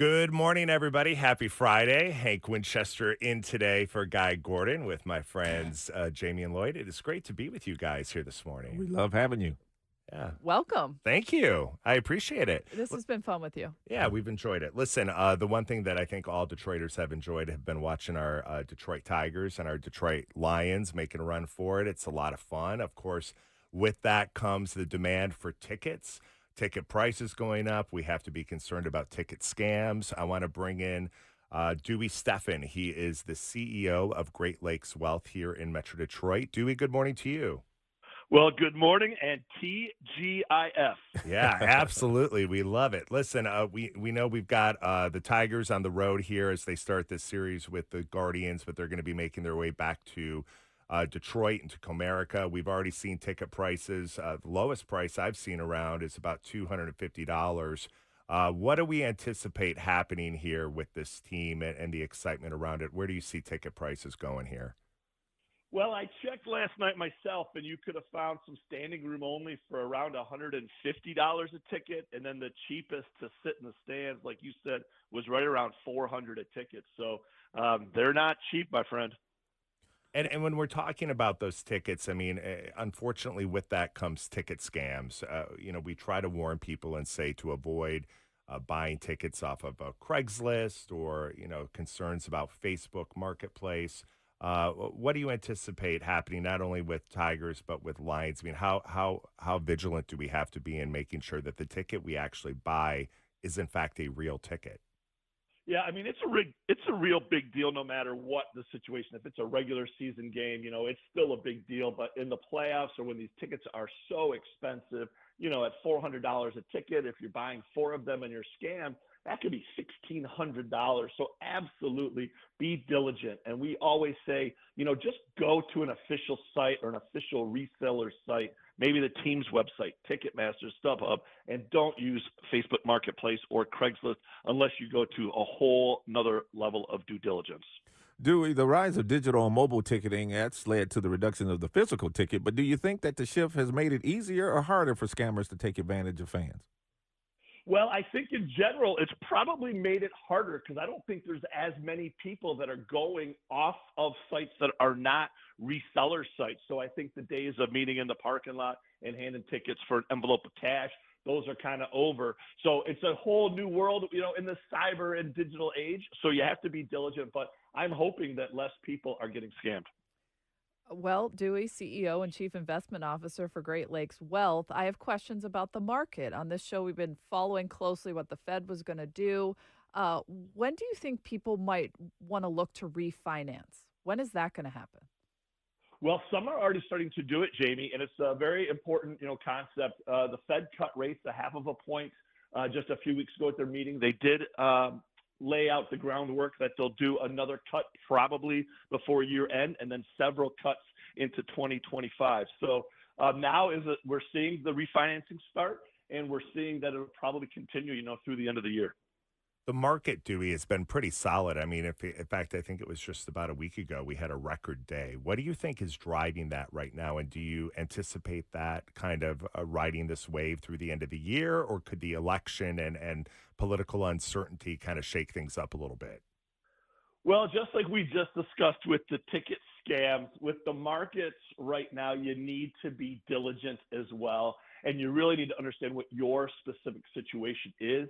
Good morning, everybody. Happy Friday. Hank Winchester in today for Guy Gordon with my friends Jamie and Lloyd. It is great to be with you guys here this morning. We love having you. Yeah. Welcome. Thank you. I appreciate it. This has been fun with you. Yeah, we've enjoyed it. Listen, the one thing that I think all Detroiters have enjoyed have been watching our Detroit Tigers and our Detroit Lions making a run for it. It's a lot of fun. Of course, with that comes the demand for tickets. Ticket prices going up. We have to be concerned about ticket scams. I want to bring in Dewey Steffen. He is the CEO of Great Lakes Wealth here in Metro Detroit. Dewey, good morning to you. Well, good morning and TGIF. Yeah, absolutely. We love it. Listen, we know we've got the Tigers on the road here as they start this series with the Guardians, but they're going to be making their way back to Detroit and to Comerica. We've already seen ticket prices. The lowest price I've seen around is about $250. What do we anticipate happening here with this team and the excitement around it? Where do you see ticket prices going here? Well, I checked last night myself, and you could have found some standing room only for around $150 a ticket, and then the cheapest to sit in the stands, like you said, was right around $400 a ticket. So they're not cheap, my friend. And when we're talking about those tickets, I mean, unfortunately, with that comes ticket scams. We try to warn people and say to avoid buying tickets off of a Craigslist or concerns about Facebook Marketplace. What do you anticipate happening not only with Tigers but with Lions? I mean, how vigilant do we have to be in making sure that the ticket we actually buy is in fact a real ticket? Yeah, I mean it's a real big deal no matter what the situation. If it's a regular season game, it's still a big deal. But in the playoffs or when these tickets are so expensive, at $400 a ticket, if you're buying four of them and you're scammed, that could be $1,600. So absolutely be diligent. And we always say, just go to an official site or an official reseller site, maybe the team's website, Ticketmaster, StubHub, and don't use Facebook Marketplace or Craigslist unless you go to a whole nother level of due diligence. Dewey, the rise of digital and mobile ticketing that's led to the reduction of the physical ticket, but do you think that the shift has made it easier or harder for scammers to take advantage of fans? Well, I think in general, it's probably made it harder because I don't think there's as many people that are going off of sites that are not reseller sites. So I think the days of meeting in the parking lot and handing tickets for an envelope of cash, those are kind of over. So it's a whole new world, in the cyber and digital age. So you have to be diligent, but I'm hoping that less people are getting scammed. Well, Dewey, CEO and Chief Investment Officer for Great Lakes Wealth, I have questions about the market. On this show, we've been following closely what the Fed was going to do. When do you think people might want to look to refinance? When is that going to happen? Well, some are already starting to do it, Jamie, and it's a very important, concept. The Fed cut rates a half of a point just a few weeks ago at their meeting. They did lay out the groundwork that they'll do another cut probably before year end, and then several cuts into 2025. So now we're seeing the refinancing start, and we're seeing that it'll probably continue, through the end of the year. The market, Dewey, has been pretty solid. I mean, in fact, I think it was just about a week ago we had a record day. What do you think is driving that right now? And do you anticipate that kind of riding this wave through the end of the year, or could the election and political uncertainty kind of shake things up a little bit? Well, just like we just discussed with the ticket scams, with the markets right now, you need to be diligent as well. And you really need to understand what your specific situation is.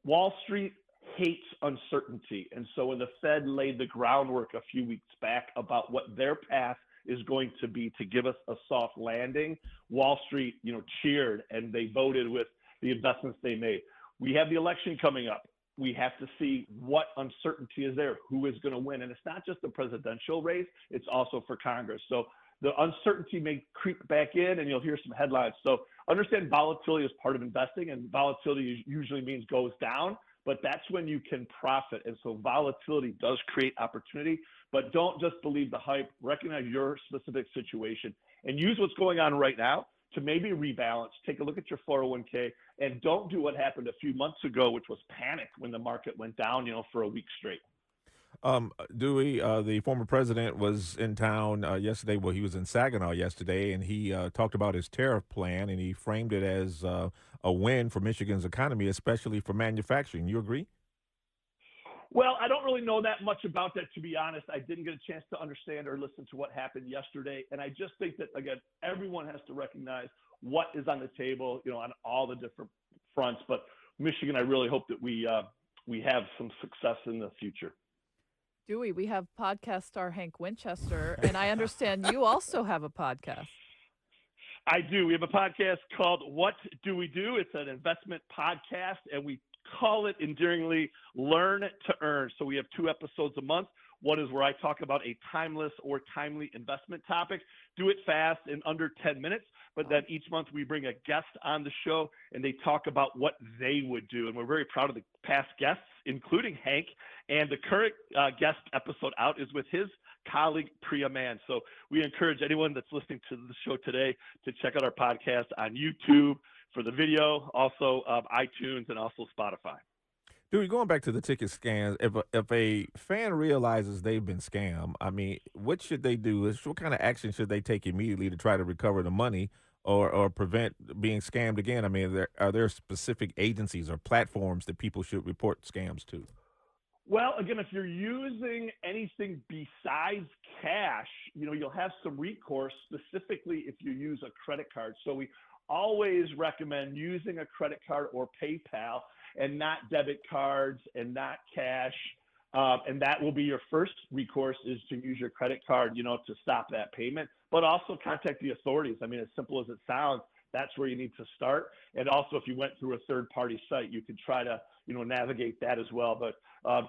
Wall Street hates uncertainty. And so when the Fed laid the groundwork a few weeks back about what their path is going to be to give us a soft landing, Wall Street, cheered and they voted with the investments they made. We have the election coming up. We have to see what uncertainty is there, who is going to win. And it's not just the presidential race, it's also for Congress. So the uncertainty may creep back in and you'll hear some headlines. So understand volatility is part of investing, and volatility usually means goes down, but that's when you can profit. And so volatility does create opportunity, but don't just believe the hype. Recognize your specific situation and use what's going on right now to maybe rebalance. Take a look at your 401k and don't do what happened a few months ago, which was panic when the market went down, for a week straight. Dewey, the former president was in town yesterday. Well, he was in Saginaw yesterday, and he talked about his tariff plan, and he framed it as a win for Michigan's economy, especially for manufacturing. You agree? Well, I don't really know that much about that, to be honest. I didn't get a chance to understand or listen to what happened yesterday. And I just think that, again, everyone has to recognize what is on the table, on all the different fronts. But Michigan, I really hope that we have some success in the future. Dewey, we have podcast star Hank Winchester, and I understand you also have a podcast. I do. We have a podcast called What Do We Do? It's an investment podcast, and we call it endearingly Learn to Earn. So we have 2 episodes a month. One is where I talk about a timeless or timely investment topic, do it fast in under 10 minutes. But then each month we bring a guest on the show and they talk about what they would do. And we're very proud of the past guests, including Hank. And the current guest episode out is with his colleague, Priya Mann. So we encourage anyone that's listening to the show today to check out our podcast on YouTube for the video, also iTunes, and also Spotify. Dude, going back to the ticket scams, if a fan realizes they've been scammed, I mean, what should they do? What kind of action should they take immediately to try to recover the money or prevent being scammed again? I mean, are there specific agencies or platforms that people should report scams to? Well, again, if you're using anything besides cash, you'll have some recourse, specifically if you use a credit card. So we always recommend using a credit card or PayPal and not debit cards and not cash. And that will be your first recourse, is to use your credit card, to stop that payment, but also contact the authorities. I mean, as simple as it sounds, that's where you need to start. And also, if you went through a third-party site, you could try to, navigate that as well. But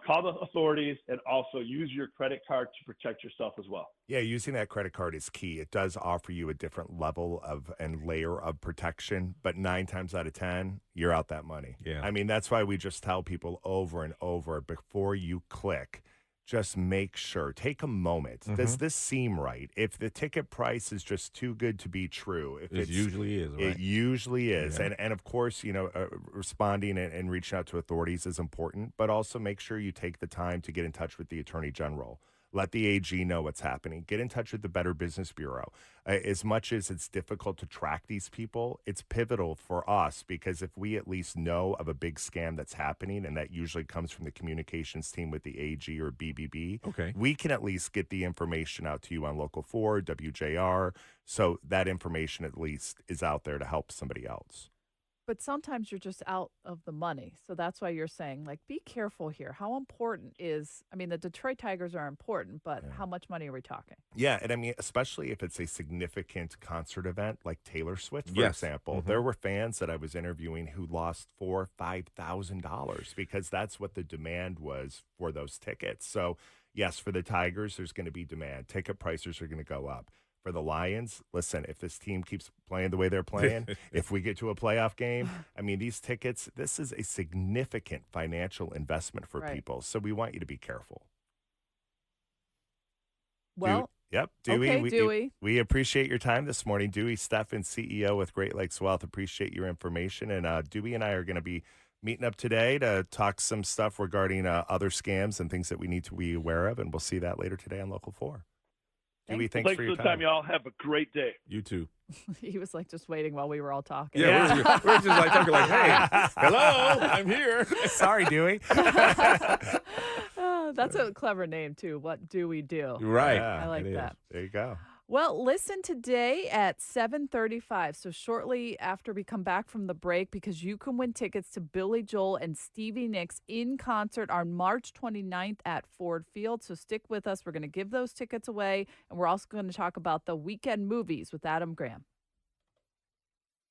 call the authorities and also use your credit card to protect yourself as well. Yeah, using that credit card is key. It does offer you a different level of and layer of protection, but 9 times out of 10, you're out that money. Yeah. I mean, that's why we just tell people over and over, before you click, just make sure, take a moment. Does this seem right? If the ticket price is just too good to be true, if It usually is, right? It usually is. Yeah. And of course, responding and reaching out to authorities is important, but also make sure you take the time to get in touch with the Attorney General. Let the AG know what's happening. Get in touch with the Better Business Bureau. As much as it's difficult to track these people, it's pivotal for us, because if we at least know of a big scam that's happening, and that usually comes from the communications team with the AG or BBB, Okay. we can at least get the information out to you on Local 4, WJR, so that information at least is out there to help somebody else. But sometimes you're just out of the money. So that's why you're saying, be careful here. How important is, the Detroit Tigers are important, but how much money are we talking? Yeah, and I mean, especially if it's a significant concert event like Taylor Swift, for Yes. example. There were fans that I was interviewing who lost $4,000 or $5,000 because that's what the demand was for those tickets. So, yes, for the Tigers, there's going to be demand. Ticket prices are going to go up. For the Lions, listen, if this team keeps playing the way they're playing, if we get to a playoff game, these tickets, this is a significant financial investment for people. So we want you to be careful. Well, Dewey, okay, Dewey. we appreciate your time this morning. Dewey Steffen, CEO with Great Lakes Wealth, appreciate your information. And Dewey and I are going to be meeting up today to talk some stuff regarding other scams and things that we need to be aware of. And we'll see that later today on Local 4. Dewey, thanks for your the time, y'all. Have a great day. You too. He was just waiting while we were all talking. Yeah, we're just talking hey, hello, I'm here. Sorry, Dewey. That's a clever name, too. What do we do? Right. Yeah, I like that. There you go. Well, listen today at 7:35, so shortly after we come back from the break, because you can win tickets to Billy Joel and Stevie Nicks in concert on March 29th at Ford Field. So stick with us. We're going to give those tickets away, and we're also going to talk about the weekend movies with Adam Graham.